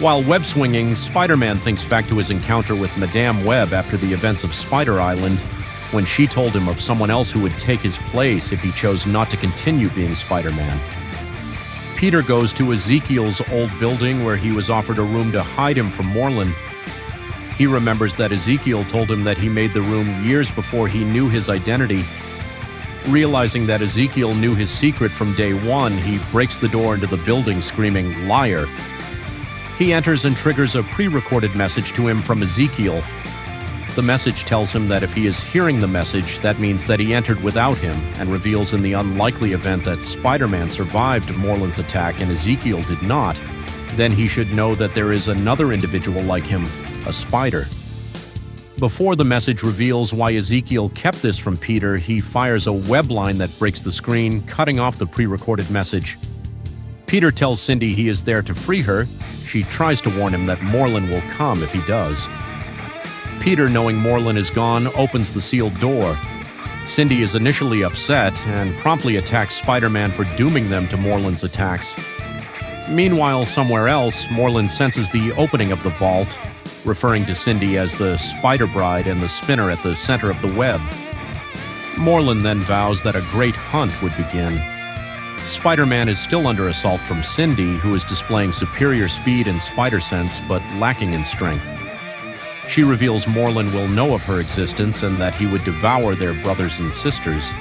While web-swinging, Spider-Man thinks back to his encounter with Madame Web after the events of Spider Island, when she told him of someone else who would take his place if he chose not to continue being Spider-Man. Peter goes to Ezekiel's old building where he was offered a room to hide him from Morlun. He remembers that Ezekiel told him that he made the room years before he knew his identity. Realizing that Ezekiel knew his secret from day one, he breaks the door into the building screaming, "Liar!" He enters and triggers a pre-recorded message to him from Ezekiel. The message tells him that if he is hearing the message, that means that he entered without him, and reveals in the unlikely event that Spider-Man survived Morlun's attack and Ezekiel did not, then he should know that there is another individual like him, a spider. Before the message reveals why Ezekiel kept this from Peter, he fires a web line that breaks the screen, cutting off the pre-recorded message. Peter tells Cindy he is there to free her. She tries to warn him that Morlun will come if he does. Peter, knowing Morlun is gone, opens the sealed door. Cindy is initially upset and promptly attacks Spider-Man for dooming them to Morlun's attacks. Meanwhile, somewhere else, Morlun senses the opening of the vault, referring to Cindy as the Spider Bride and the spinner at the center of the web. Morlun then vows that a great hunt would begin. Spider-Man is still under assault from Cindy, who is displaying superior speed and spider sense, but lacking in strength. She reveals Morlun will know of her existence and that he would devour their brothers and sisters.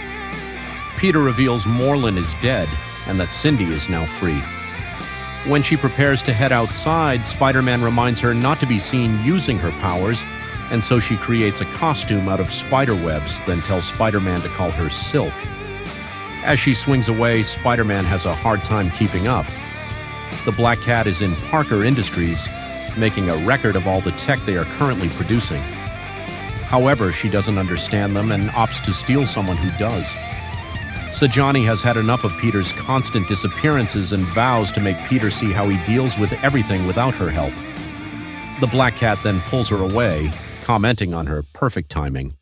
Peter reveals Morlun is dead and that Cindy is now free. When she prepares to head outside, Spider-Man reminds her not to be seen using her powers, and so she creates a costume out of spider webs, then tells Spider-Man to call her Silk. As she swings away, Spider-Man has a hard time keeping up. The Black Cat is in Parker Industries, making a record of all the tech they are currently producing. However, she doesn't understand them and opts to steal someone who does. Sajani has had enough of Peter's constant disappearances and vows to make Peter see how he deals with everything without her help. The Black Cat then pulls her away, commenting on her perfect timing.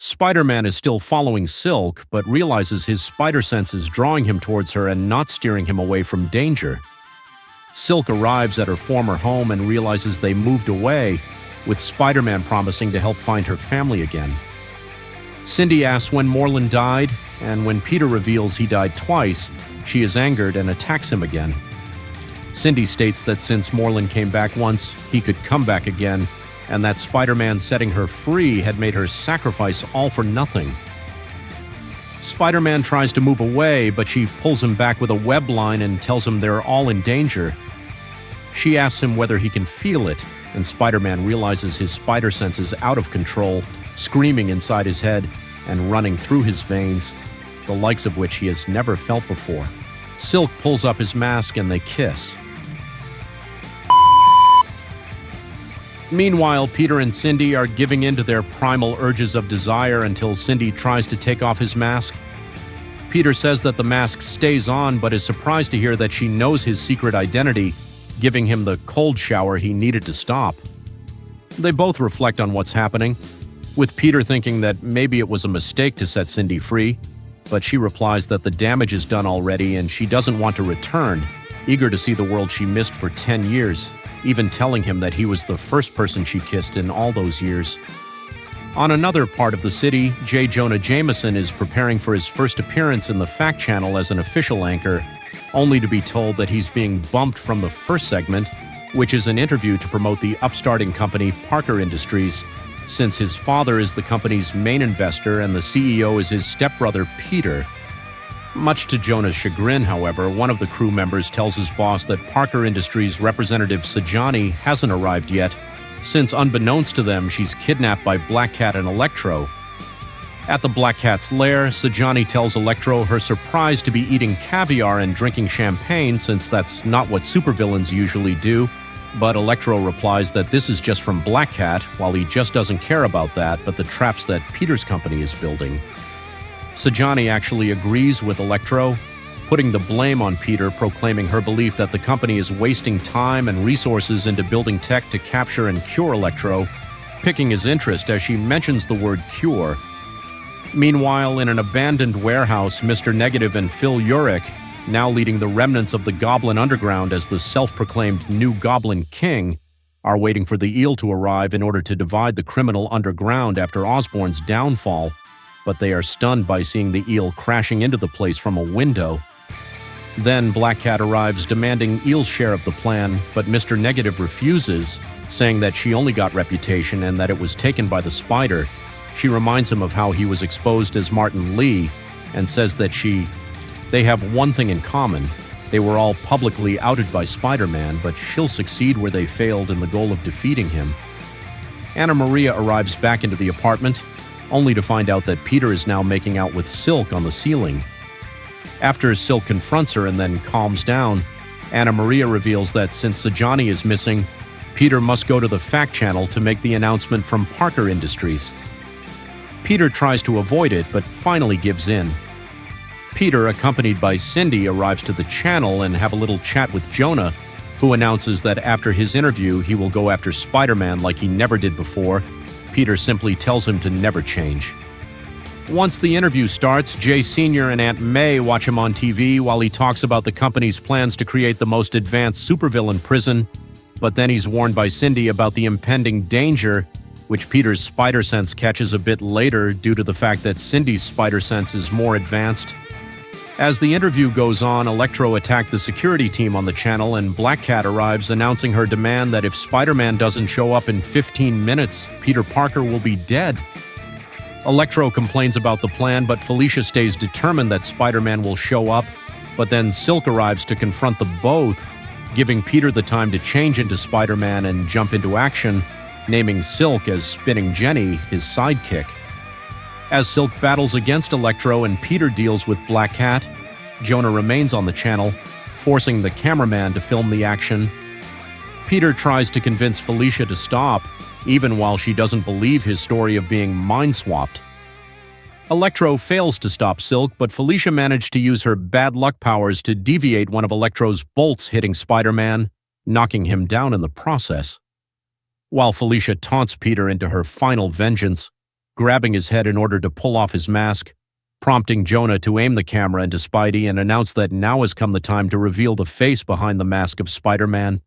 Spider-Man is still following Silk, but realizes his spider sense is drawing him towards her and not steering him away from danger. Silk arrives at her former home and realizes they moved away, with Spider-Man promising to help find her family again. Cindy asks when Morlun died, and when Peter reveals he died twice, she is angered and attacks him again. Cindy states that since Morlun came back once, he could come back again, and that Spider-Man setting her free had made her sacrifice all for nothing. Spider-Man tries to move away, but she pulls him back with a web line and tells him they're all in danger. She asks him whether he can feel it, and Spider-Man realizes his spider sense is out of control, screaming inside his head and running through his veins, the likes of which he has never felt before. Silk pulls up his mask and they kiss. Meanwhile, Peter and Cindy are giving in to their primal urges of desire until Cindy tries to take off his mask. Peter says that the mask stays on, but is surprised to hear that she knows his secret identity, giving him the cold shower he needed to stop. They both reflect on what's happening, with Peter thinking that maybe it was a mistake to set Cindy free, but she replies that the damage is done already and she doesn't want to return, eager to see the world she missed for 10 years. Even telling him that he was the first person she kissed in all those years. On another part of the city, J. Jonah Jameson is preparing for his first appearance in the Fact Channel as an official anchor, only to be told that he's being bumped from the first segment, which is an interview to promote the upstarting company Parker Industries, since his father is the company's main investor and the CEO is his stepbrother Peter. Much to Jonah's chagrin, however, one of the crew members tells his boss that Parker Industries representative Sajani hasn't arrived yet, since unbeknownst to them, she's kidnapped by Black Cat and Electro. At the Black Cat's lair, Sajani tells Electro her surprise to be eating caviar and drinking champagne, since that's not what supervillains usually do, but Electro replies that this is just from Black Cat, while he just doesn't care about that, but the traps that Peter's company is building. Sajani actually agrees with Electro, putting the blame on Peter, proclaiming her belief that the company is wasting time and resources into building tech to capture and cure Electro, picking his interest as she mentions the word cure. Meanwhile, in an abandoned warehouse, Mr. Negative and Phil Urich now leading the remnants of the Goblin Underground as the self-proclaimed new Goblin King, are waiting for the eel to arrive in order to divide the criminal underground after Osborn's downfall, but they are stunned by seeing the eel crashing into the place from a window. Then Black Cat arrives demanding Eel's share of the plan, but Mr. Negative refuses, saying that she only got reputation and that it was taken by the Spider. She reminds him of how he was exposed as Martin Lee and says that they have one thing in common. They were all publicly outed by Spider-Man, but she'll succeed where they failed in the goal of defeating him. Anna Maria arrives back into the apartment, only to find out that Peter is now making out with Silk on the ceiling. After Silk confronts her and then calms down, Anna Maria reveals that since Sajani is missing, Peter must go to the Fact Channel to make the announcement from Parker Industries. Peter tries to avoid it, but finally gives in. Peter, accompanied by Cindy, arrives to the channel and have a little chat with Jonah, who announces that after his interview, he will go after Spider-Man like he never did before. Peter simply tells him to never change. Once the interview starts, Jay Sr. and Aunt May watch him on TV while he talks about the company's plans to create the most advanced supervillain prison, but then he's warned by Cindy about the impending danger, which Peter's spider sense catches a bit later due to the fact that Cindy's spider sense is more advanced. As the interview goes on, Electro attacks the security team on the channel and Black Cat arrives announcing her demand that if Spider-Man doesn't show up in 15 minutes, Peter Parker will be dead. Electro complains about the plan, but Felicia stays determined that Spider-Man will show up, but then Silk arrives to confront the both, giving Peter the time to change into Spider-Man and jump into action, naming Silk as Spinning Jenny, his sidekick. As Silk battles against Electro and Peter deals with Black Cat, Jonah remains on the channel, forcing the cameraman to film the action. Peter tries to convince Felicia to stop, even while she doesn't believe his story of being mind-swapped. Electro fails to stop Silk, but Felicia managed to use her bad luck powers to deviate one of Electro's bolts hitting Spider-Man, knocking him down in the process. While Felicia taunts Peter into her final vengeance, grabbing his head in order to pull off his mask, prompting Jonah to aim the camera into Spidey and announce that now has come the time to reveal the face behind the mask of Spider-Man.